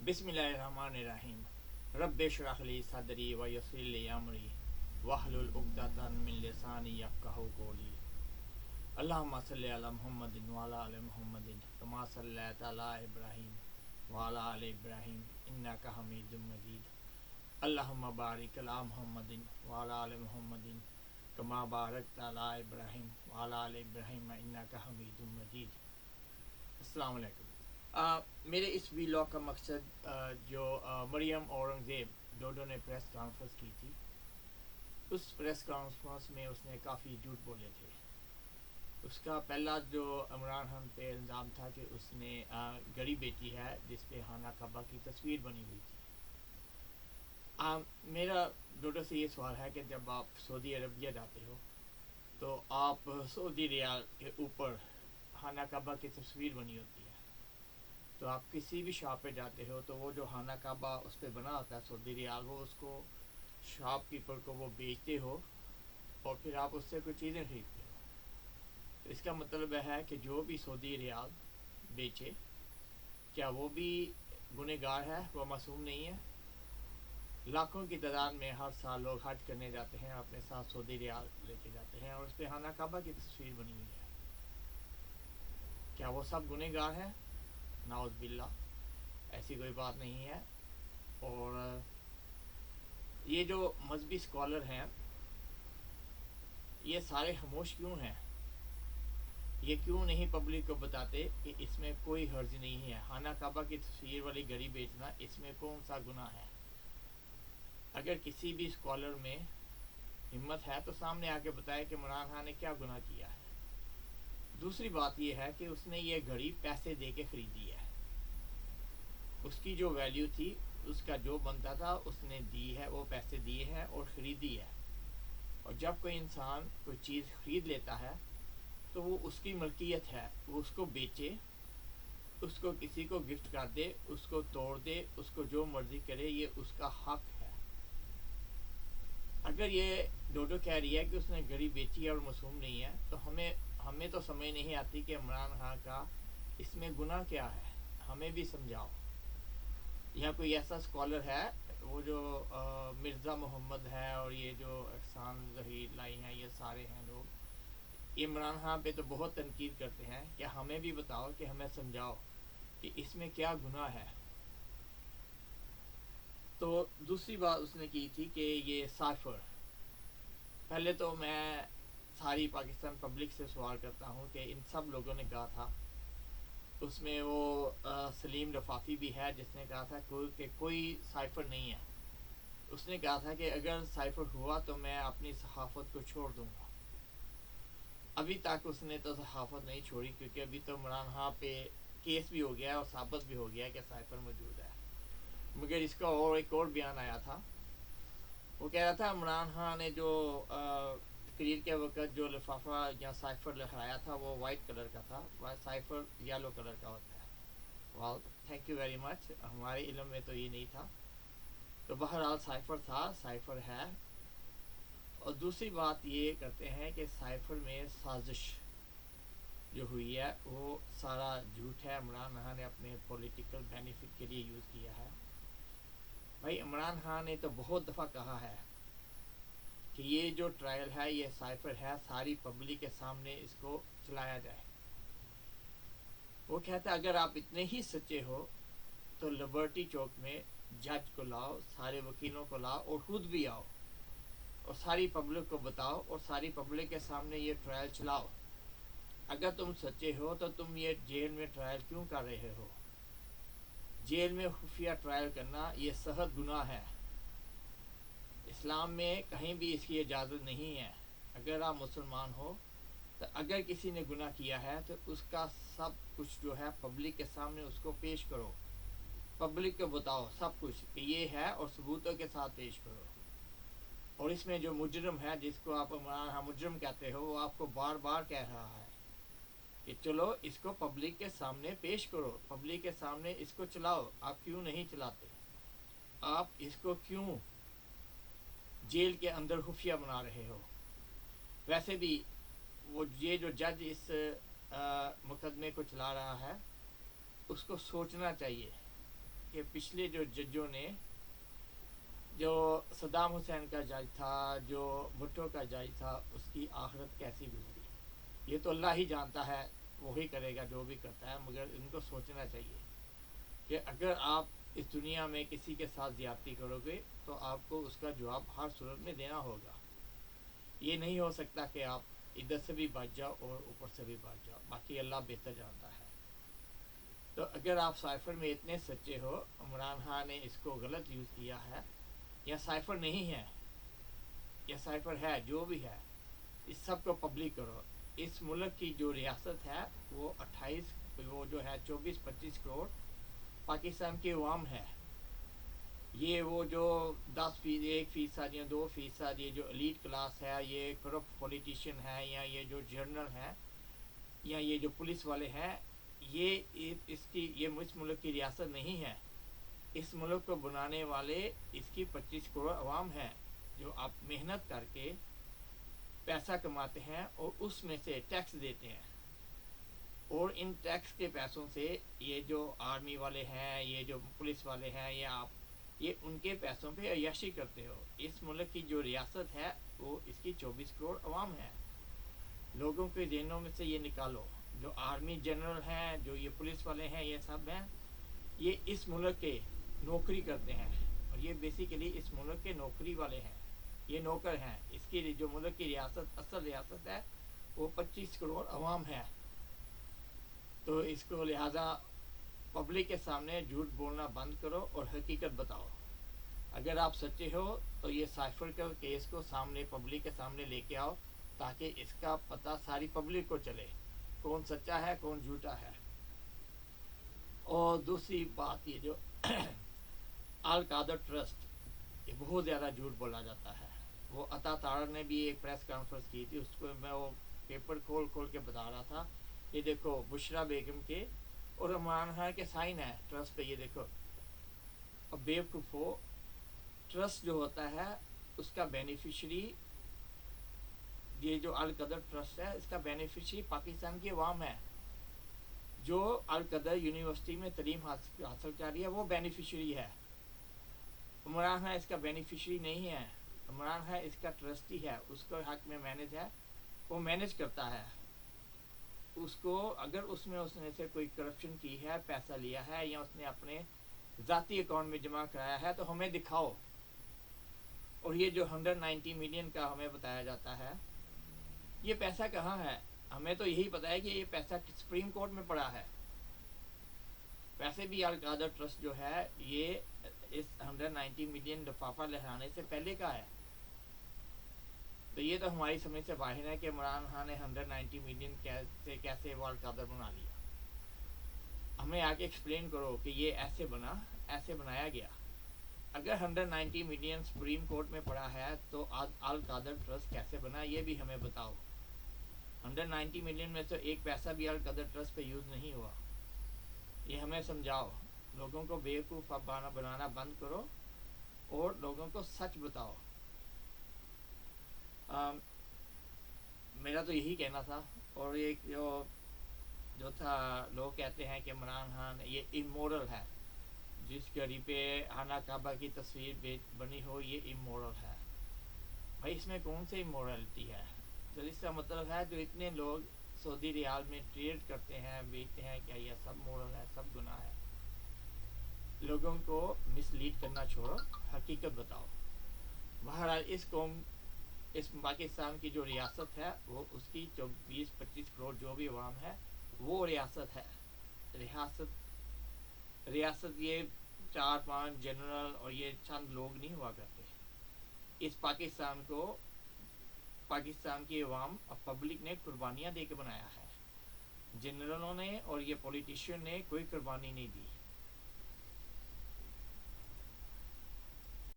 बिस्मिल्लाहिर्रहमानिर्रहीम। रब्बि इश्रह ली सदरी व यस्सिर ली अमरी वहलुल उक़दतन मिन लिसानी यफ़क़हू क़ौली। अल्लाहुम्मा सल्लि अला मुहम्मदिन व अला आलि मुहम्मदिन कमा सल्लैता अला इब्राहीम व अला आलि इब्राहीम इन्नका हमीदुम मजीद। अल्लाहुम्मा बारिक अला मुहम्मदिन व अला आलि मुहम्मदिन कमा बारकता अला इब्राहीम व अला आलि इब्राहीम इन्नका हमीदुम मजीद। अस्सलाम वालेकुम। मेरे इस वीलॉग का मकसद जो मरियम औरंगज़ेब डोडो ने प्रेस कॉन्फ्रेंस की थी, उस प्रेस कॉन्फ्रेंस में उसने काफ़ी झूठ बोले थे। उसका पहला जो इमरान खान पे इल्ज़ाम था कि उसने घड़ी बेची है जिस पे खाना काबा की तस्वीर बनी हुई थी। मेरा डोडो से ये सवाल है कि जब आप सऊदी अरबिया जाते हो तो आप सऊदी रियाल के ऊपर खाना काबा की तस्वीर बनी होती है, तो आप किसी भी शॉप पे जाते हो तो वो जो खाना काबा उस पर बना होता है सऊदी रियाल, वो उसको शॉपकीपर को वो बेचते हो और फिर आप उससे कुछ चीज़ें खरीदते हो। तो इसका मतलब है कि जो भी सऊदी रियाल बेचे, क्या वो भी गुनहगार है? वो मासूम नहीं है। लाखों की तादाद में हर साल लोग हज करने जाते हैं, अपने साथ सऊदी रियाल लेके जाते हैं और उस पर खाना काबा की तस्वीर बनी हुई है। क्या वो सब गुनहगार हैं? नाउज़ बिल्ला, ऐसी कोई बात नहीं है। और ये जो मजहबी स्कॉलर हैं, ये सारे खामोश क्यों हैं? ये क्यों नहीं पब्लिक को बताते कि इसमें कोई हर्ज नहीं है? खाना काबा की तस्वीर वाली घड़ी बेचना, इसमें कौन सा गुनाह है? अगर किसी भी स्कॉलर में हिम्मत है तो सामने आके बताए कि इमरान खान ने क्या गुनाह किया है। दूसरी बात यह है कि उसने ये घड़ी पैसे दे के ख़रीदी है। उसकी जो वैल्यू थी, उसका जो बनता था उसने दी है, वो पैसे दिए हैं और ख़रीदी है। और जब कोई इंसान कोई चीज़ ख़रीद लेता है तो वो उसकी मलकियत है, वो उसको बेचे, उसको किसी को गिफ्ट कर दे, उसको तोड़ दे, उसको जो मर्ज़ी करे, ये उसका हक है। अगर ये डोडो कह रही है कि उसने घड़ी बेची है और मासूम नहीं है, तो हमें तो समझ नहीं आती कि इमरान खान का इसमें गुनाह क्या है। हमें भी समझाओ। यहाँ कोई ऐसा स्कॉलर है, वो जो मिर्ज़ा मोहम्मद है और ये जो एहसान ज़हीर लाई हैं, ये सारे हैं लोग, इमरान खान पे तो बहुत तनकीद करते हैं। क्या हमें भी बताओ कि हमें समझाओ कि इसमें क्या गुनाह है। तो दूसरी बात उसने की थी कि ये साइफ़र, पहले तो मैं सारी पाकिस्तान पब्लिक से सवाल करता हूँ कि इन सब लोगों ने कहा था, उसमें वो सलीम रफ़ाफ़ी भी है जिसने कहा था कि कोई साइफ़र नहीं है। उसने कहा था कि अगर साइफ़र हुआ तो मैं अपनी सहाफ़त को छोड़ दूँगा। अभी तक उसने तो सहाफ़त नहीं छोड़ी, क्योंकि अभी तो इमरान खान पे केस भी हो गया है और साबित भी हो गया है कि साइफ़र मौजूद है। मगर इसका और एक और बयान आया था, वो कह रहा था इमरान खान ने जो तकरीर के वक्त जो लिफाफा या साइफ़र लहराया था वो वाइट कलर का था, वह साइफ़र येलो कलर का होता है। वाल, थैंक यू वेरी मच, हमारे इल्म में तो ये नहीं था। तो बहरहाल साइफ़र था, साइफ़र है। और दूसरी बात ये करते हैं कि साइफ़र में साजिश जो हुई है वो सारा झूठ है, इमरान खान ने अपने पॉलिटिकल बेनिफिट के लिए यूज़ किया है। भाई, इमरान खान ने तो बहुत दफ़ा कहा है कि ये जो ट्रायल है ये साइफ़र है, सारी पब्लिक के सामने इसको चलाया जाए। वो कहता है अगर आप इतने ही सच्चे हो तो लिबर्टी चौक में जज को लाओ, सारे वकीलों को लाओ और ख़ुद भी आओ और सारी पब्लिक को बताओ और सारी पब्लिक के सामने ये ट्रायल चलाओ। अगर तुम सच्चे हो तो तुम ये जेल में ट्रायल क्यों कर रहे हो? जेल में खुफिया ट्रायल करना ये सख्त गुनाह है। इस्लाम में कहीं भी इसकी इजाज़त नहीं है। अगर आप मुसलमान हो तो अगर किसी ने गुनाह किया है तो उसका सब कुछ जो है पब्लिक के सामने उसको पेश करो, पब्लिक को बताओ सब कुछ कि ये है और सबूतों के साथ पेश करो। और इसमें जो मुजरम है, जिसको आप मुजरम कहते हो, वो आपको बार बार कह रहा है कि चलो इसको पब्लिक के सामने पेश करो, पब्लिक के सामने इसको चलाओ। आप क्यों नहीं चलाते? आप इसको क्यों जेल के अंदर खुफिया बना रहे हो? वैसे भी वो ये जो जज इस मुकदमे को चला रहा है, उसको सोचना चाहिए کہ پچھلے جو ججوں نے، جو صدام حسین کا جج تھا، جو بھٹو کا جج تھا، اس کی آخرت کیسی گزری، یہ تو اللہ ہی جانتا ہے، وہی کرے گا جو بھی کرتا ہے، مگر ان کو سوچنا چاہیے کہ اگر آپ اس دنیا میں کسی کے ساتھ زیادتی کرو گے تو آپ کو اس کا جواب ہر صورت میں دینا ہوگا. یہ نہیں ہو سکتا کہ آپ ادھر سے بھی بچ جاؤ اور اوپر سے بھی بچ جاؤ، باقی اللہ بہتر جانتا ہے. تو اگر آپ سائفر میں اتنے سچے ہو، عمران خان نے اس کو غلط یوز کیا ہے، یا سائفر نہیں ہے یا سائفر ہے، جو بھی ہے، اس سب کو پبلک کرو. اس ملک کی جو ریاست ہے وہ 24-25 کروڑ پاکستان کے عوام ہے. یہ وہ جو 1% یا 2%، یہ جو ایلیٹ کلاس ہے، یہ کرپٹ پولیٹیشین ہے، یا یہ جو جنرل ہیں، یا یہ جو پولیس والے ہیں، یہ اس ملک کی ریاست نہیں ہے. اس ملک کو بنانے والے اس کی 25 کروڑ عوام ہیں، جو آپ محنت کر کے پیسہ کماتے ہیں اور اس میں سے ٹیکس دیتے ہیں، اور ان ٹیکس کے پیسوں سے یہ جو آرمی والے ہیں، یہ جو پولیس والے ہیں، یہ ان کے پیسوں پہ عیاشی کرتے ہو. اس ملک کی جو ریاست ہے وہ اس کی 24 کروڑ عوام ہے. لوگوں کے ذہنوں میں سے یہ نکالو. جو آرمی جنرل ہیں، جو یہ پولیس والے ہیں، یہ سب ہیں، یہ اس ملک کے نوکری کرتے ہیں، اور یہ بیسیکلی اس ملک کے نوکری والے ہیں، یہ نوکر ہیں. اس کی جو ملک کی ریاست، اصل ریاست ہے، وہ 25 کروڑ عوام ہے. تو اس کو لہٰذا پبلک کے سامنے جھوٹ بولنا بند کرو اور حقیقت بتاؤ. اگر آپ سچے ہو تو یہ سائفر کا کیس کو سامنے پبلک کے سامنے لے کے آؤ، تاکہ اس کا پتہ ساری پبلک کو چلے، کون سچا ہے کون جھوٹا ہے. اور دوسری بات، یہ جو القادر ٹرسٹ، یہ بہت زیادہ جھوٹ بولا جاتا ہے. وہ عطا تارڑ نے بھی ایک پریس کانفرنس کی تھی، اس کو میں وہ پیپر کھول کے بتا رہا تھا. یہ دیکھو بشرا بیگم کے اور عمران خان کے سائن ہے ٹرسٹ پہ، یہ دیکھو. اب بیوقوفو، ٹرسٹ جو ہوتا ہے اس کا بینیفیشری، یہ جو القدر ٹرسٹ ہے، اس کا بینیفیشری پاکستان کی عوام ہے. جو القدر یونیورسٹی میں تعلیم حاصل کر رہی ہے وہ بینیفیشری ہے. عمران خان اس کا بینیفیشری نہیں ہے. عمران خان اس کا ٹرسٹی ہے، اس کو حق میں مینج ہے، وہ مینج کرتا ہے. اس کو اگر اس نے سے کوئی کرپشن کی ہے، پیسہ لیا ہے، یا اس نے اپنے ذاتی اکاؤنٹ میں جمع کرایا ہے تو ہمیں دکھاؤ. اور یہ جو 190 ملین کا ہمیں بتایا جاتا ہے، یہ پیسہ کہاں ہے؟ ہمیں تو یہی پتا ہے کہ یہ پیسہ سپریم کورٹ میں پڑا ہے. ویسے بھی القادر ٹرسٹ جو ہے یہ اس 190 ملین لفافہ لہرانے سے پہلے کا ہے. تو یہ تو ہماری سمجھ سے باہر ہے کہ عمران خان نے 190 ملین کیسے وہ القادر بنا لیا. ہمیں آ کے ایکسپلین کرو کہ یہ ایسے بنایا گیا. اگر 190 ملین سپریم کورٹ میں پڑا ہے تو القادر ٹرسٹ کیسے بنا، یہ بھی ہمیں بتاؤ. 190 ملین میں سے ایک پیسہ بھی القادر ٹرسٹ پہ یوز نہیں ہوا. یہ ہمیں سمجھاؤ. لوگوں کو بیوقوف بنانا بند کرو اور لوگوں کو سچ بتاؤ. میرا تو یہی کہنا تھا. اور ایک جو تھا، لوگ کہتے ہیں کہ عمران خان یہ امورل ہے، جس گھڑی پہ خانہ کعبہ کی تصویر بنی ہو یہ امورل ہے. بھائی اس میں کون سی امورلٹی ہے؟ تو اس کا مطلب ہے جو اتنے لوگ سعودی ریال میں ٹریڈ کرتے ہیں، بیچتے ہیں، کیا یہ سب مورل ہے؟ سب گناہ ہے. لوگوں کو مس لیڈ کرنا چھوڑو، حقیقت بتاؤ. بہرحال اس پاکستان کی جو ریاست ہے وہ اس کی 20-25 کروڑ جو بھی عوام ہے وہ ریاست ہے. ریاست یہ 4-5 جنرل اور یہ چند لوگ نہیں ہوا کرتے. اس پاکستان کو پاکستان کی عوام اور پبلک نے قربانیاں دے کے بنایا ہے. جنرلوں نے اور یہ پولیٹیشین نے کوئی قربانی نہیں دی.